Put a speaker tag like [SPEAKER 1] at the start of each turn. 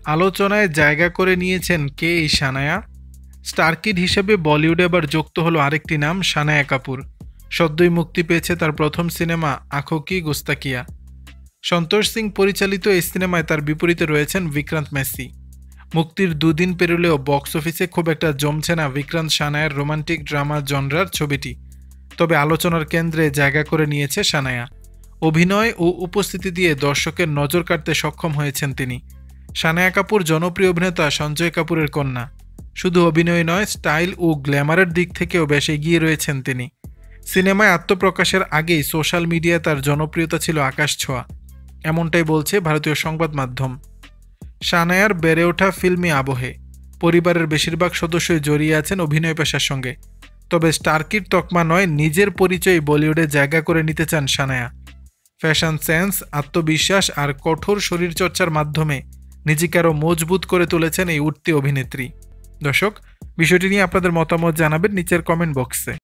[SPEAKER 1] আলোচনায় জায়গা করে নিয়েছেন কে এই সানায়া? স্টার কিড হিসেবে বলিউডে আবার যুক্ত হলো আরেকটি নাম, সানায়া কাপুর। সদ্যই মুক্তি পেয়েছে তার প্রথম সিনেমা আঁখো কি গুস্তাকিয়া। সন্তোষ সিং পরিচালিত এই সিনেমায় তার বিপরীতে রয়েছেন বিক্রান্ত মেসি। মুক্তির দুদিন পেরোলেও বক্স অফিসে খুব একটা জমছে না বিক্রান্ত সানায়ার রোমান্টিক ড্রামা জনরার ছবিটি। তবে আলোচনার কেন্দ্রে জায়গা করে নিয়েছে সানায়া। অভিনয় ও উপস্থিতি দিয়ে দর্শকের নজর কাড়তে সক্ষম হয়েছেন তিনি। সানায়া কাপুর জনপ্রিয় অভিনেতা সঞ্জয় কাপুরের কন্যা। শুধু অভিনয় নয়, স্টাইল ও গ্ল্যামারের দিক থেকেও বেশ এগিয়ে রয়েছেন তিনি। সিনেমায় আত্মপ্রকাশের আগেই সোশ্যাল মিডিয়ায় তার জনপ্রিয়তা ছিল আকাশ ছোঁয়া, এমনটাই বলছে ভারতীয় সংবাদ মাধ্যম। সানায়ার বেড়ে ওঠা ফিল্মি আবহে। পরিবারের বেশিরভাগ সদস্যই জড়িয়ে আছেন অভিনয় পেশার সঙ্গে। তবে স্টার কিড তকমা নয়, নিজের পরিচয় বলিউডে জায়গা করে নিতে চান সানায়া। ফ্যাশন সেন্স, আত্মবিশ্বাস আর কঠোর শরীরচর্চার মাধ্যমে নিজেকে আরও মজবুত করে তুলেছেন এই উঠতি অভিনেত্রী। দর্শক, বিষয়টি নিয়ে আপনাদের মতামত জানাবেন নিচের কমেন্ট বক্সে।